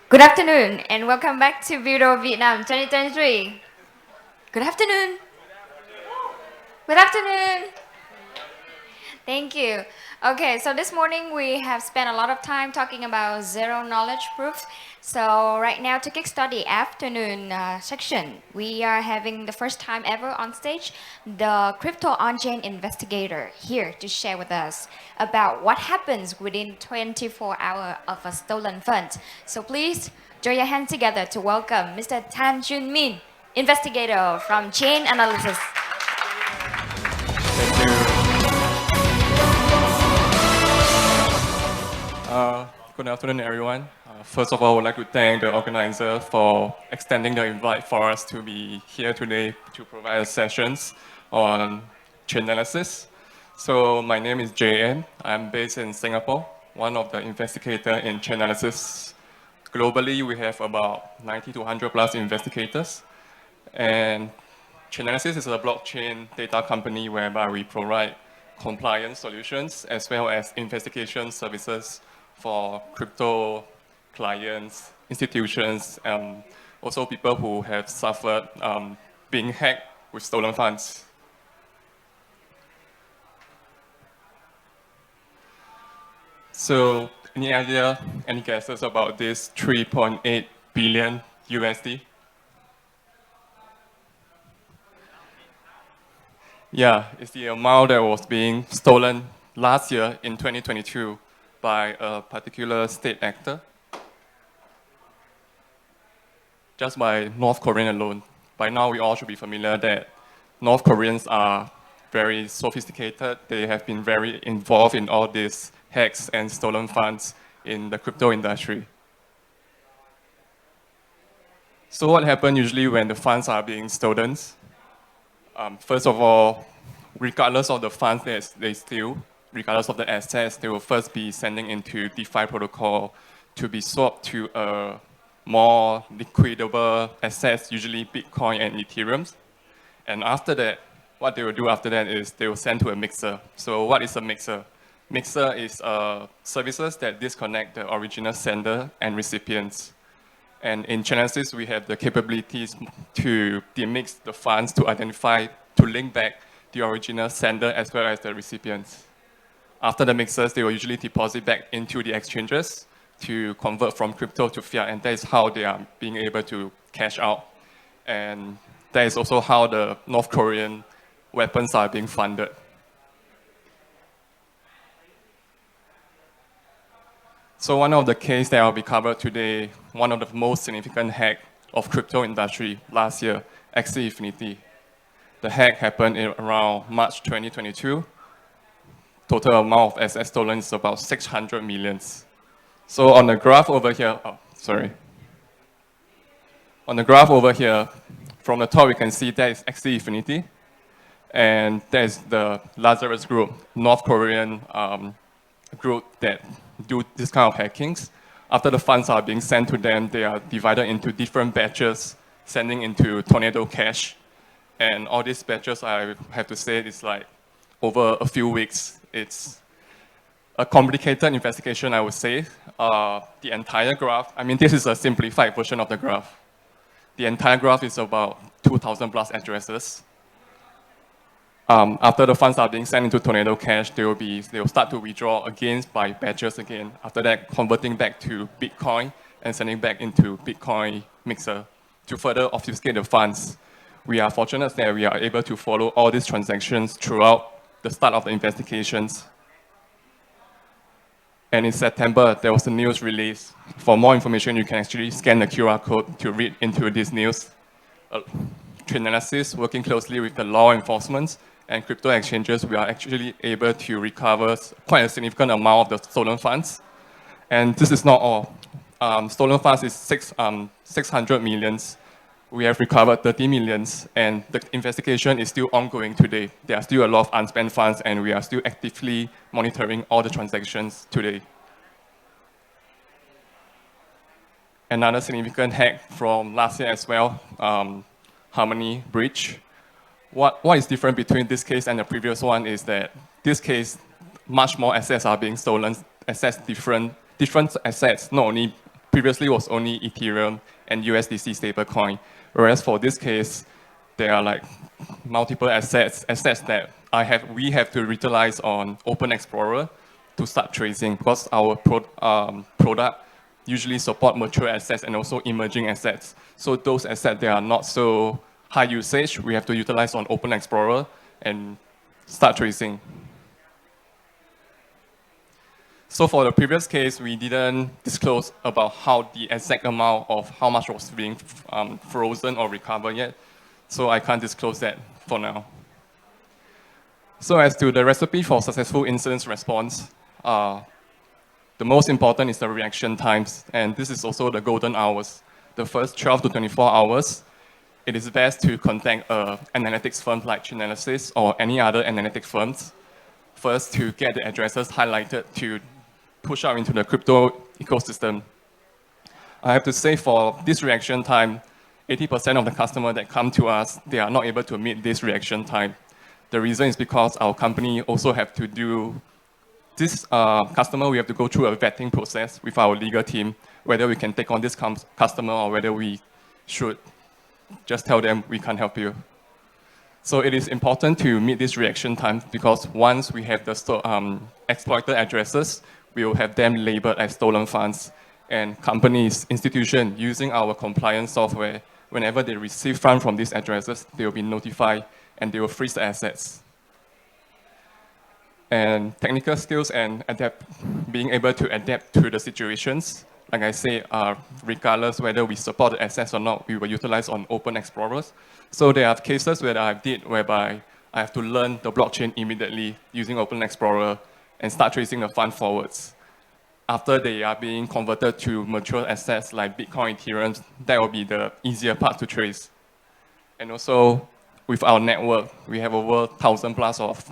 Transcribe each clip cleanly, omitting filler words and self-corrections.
Good afternoon and welcome back to BUIDL Vietnam 2023. Good afternoon. Good afternoon. Thank you. Okay, so this morning we have spent a lot of time talking about zero knowledge proof. So right now to kickstart the afternoon section, we are having the first time ever on stage the crypto on-chain investigator here to share with us about what happens within 24 hours of a stolen fund. So please join your hands together to welcome Mr. Tan Jun Min, investigator from Chain Analysis. Thank you. Good afternoon, everyone. First of all, I would like to thank the organizer for extending the invite for us to be here today to provide sessions on chain analysis. So my name is JM. I'm based in Singapore, one of the investigators in chain analysis. Globally, we have about 90 to 100 plus investigators. And Chainalysis is a blockchain data company whereby we provide compliance solutions as well as investigation services for crypto clients, institutions, and also people who have suffered being hacked with stolen funds. So any idea, any guesses about this 3.8 billion USD? Yeah, it's the amount that was being stolen last year in 2022 by a particular state actor, just by North Korean alone. By now, we all should be familiar that North Koreans are very sophisticated. They have been very involved in all these hacks and stolen funds in the crypto industry. So what happens usually when the funds are being stolen? First of all, regardless of the funds that they steal, regardless of the assets, they will first be sending into DeFi protocol to be swapped to a more liquidable assets, usually Bitcoin and Ethereum. And after that, what they will do after that is they will send to a mixer. So what is a mixer? Mixer is services that disconnect the original sender and recipients. And in Chainalysis, we have the capabilities to demix the funds to identify, to link back the original sender as well as the recipients. After the mixers, they will usually deposit back into the exchanges to convert from crypto to fiat, and that is how they are being able to cash out. And that is also how the North Korean weapons are being funded. So one of the cases that will be covered today, one of the most significant hack of crypto industry last year, Axie Infinity. The hack happened in around March 2022. Total amount of assets stolen is about 600 millions. So on the graph over here, On the graph over here, from the top, we can see that is Axie Infinity. And that is the Lazarus group, North Korean group that do this kind of hackings. After the funds are being sent to them, they are divided into different batches, sending into Tornado Cash. And all these batches, I have to say, is like over a few weeks. It's a complicated investigation, I would say. The entire graph, I mean, this is a simplified version of the graph. The entire graph is about 2,000 plus addresses. After the funds are being sent into Tornado Cash, they will start to withdraw again by batches again. After that, converting back to Bitcoin and sending back into Bitcoin mixer to further obfuscate the funds. We are fortunate that we are able to follow all these transactions throughout the start of the investigations. And in September, there was a news release. For more information, you can actually scan the QR code to read into this news. Chainalysis, working closely with the law enforcement and crypto exchanges, we are actually able to recover quite a significant amount of the stolen funds. And this is not all. Stolen funds is 600 millions. We have recovered 30 millions, and the investigation is still ongoing today. There are still a lot of unspent funds, and we are still actively monitoring all the transactions today. Another significant hack from last year as well, Harmony breach. What is different between this case and the previous one is that this case, much more assets are being stolen, different assets, not only previously was only Ethereum and USDC stablecoin, whereas for this case, there are like multiple assets that we have to utilize on Open Explorer to start tracing, because our product usually support mature assets and also emerging assets. So those assets that are not so high usage, we have to utilize on Open Explorer and start tracing. So for the previous case, we didn't disclose about how the exact amount of how much was being frozen or recovered yet. So I can't disclose that for now. So as to the recipe for successful incident response, the most important is the reaction times, and this is also the golden hours. The first 12 to 24 hours, it is best to contact an analytics firm like Chainalysis or any other analytic firms, first to get the addresses highlighted to push out into the crypto ecosystem. I have to say for this reaction time, 80% of the customers that come to us, they are not able to meet this reaction time. The reason is because our company also have to do this customer, we have to go through a vetting process with our legal team, whether we can take on this customer or whether we should just tell them we can't help you. So it is important to meet this reaction time, because once we have the exploited addresses, we will have them labeled as stolen funds. And companies, institutions using our compliance software, whenever they receive funds from these addresses, they will be notified and they will freeze the assets. And technical skills and being able to adapt to the situations, like I say, regardless whether we support the assets or not, we will utilize on Open Explorers. So there are cases where I did whereby I have to learn the blockchain immediately using Open Explorer and start tracing the fund forwards. After they are being converted to mature assets like Bitcoin, Ethereum, that will be the easier part to trace. And also, with our network, we have over 1,000 plus of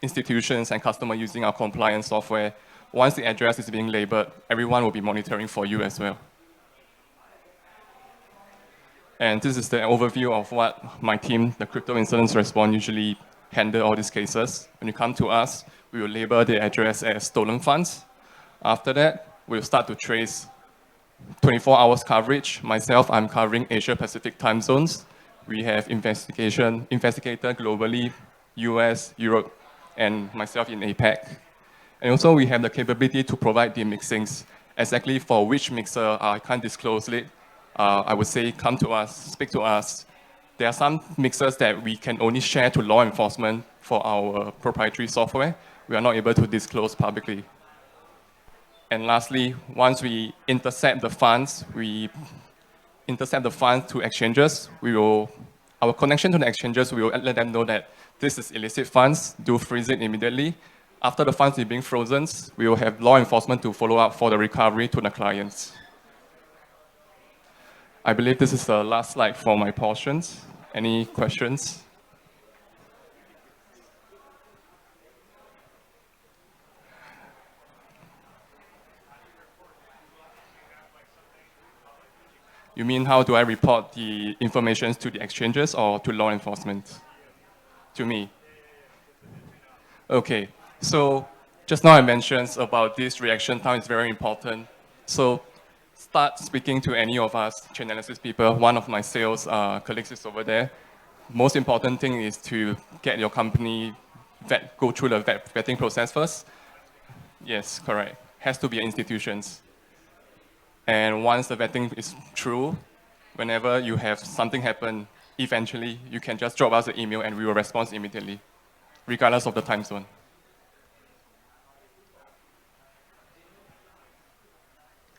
institutions and customers using our compliance software. Once the address is being labeled, everyone will be monitoring for you as well. And this is the overview of what my team, the Crypto Incident Response, usually handle all these cases. When you come to us, we will label the address as stolen funds. After that, we'll start to trace 24 hours coverage. Myself, I'm covering Asia Pacific time zones. We have investigator globally, US, Europe, and myself in APAC. And also we have the capability to provide the mixings. Exactly for which mixer, I can't disclose it. I would say come to us, speak to us. There are some mixers that we can only share to law enforcement for our proprietary software. We are not able to disclose publicly. And lastly, once we intercept the funds, to exchanges, our connection to the exchanges, we will let them know that this is illicit funds, do freeze it immediately. After the funds are being frozen, we will have law enforcement to follow up for the recovery to the clients. I believe this is the last slide for my portions. Any questions? You mean how do I report the information to the exchanges or to law enforcement? To me. Okay, so just now I mentioned about this reaction time is very important. So start speaking to any of us, Chainalysis people. One of my sales colleagues is over there. Most important thing is to get your company go through the vetting process first. Yes, correct. Has to be institutions. And once the vetting is through, whenever you have something happen, eventually you can just drop us an email and we will respond immediately, regardless of the time zone.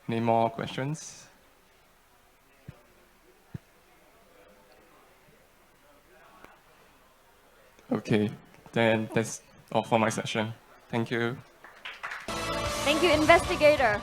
Any more questions? Okay, then that's all for my session. Thank you. Thank you, investigator.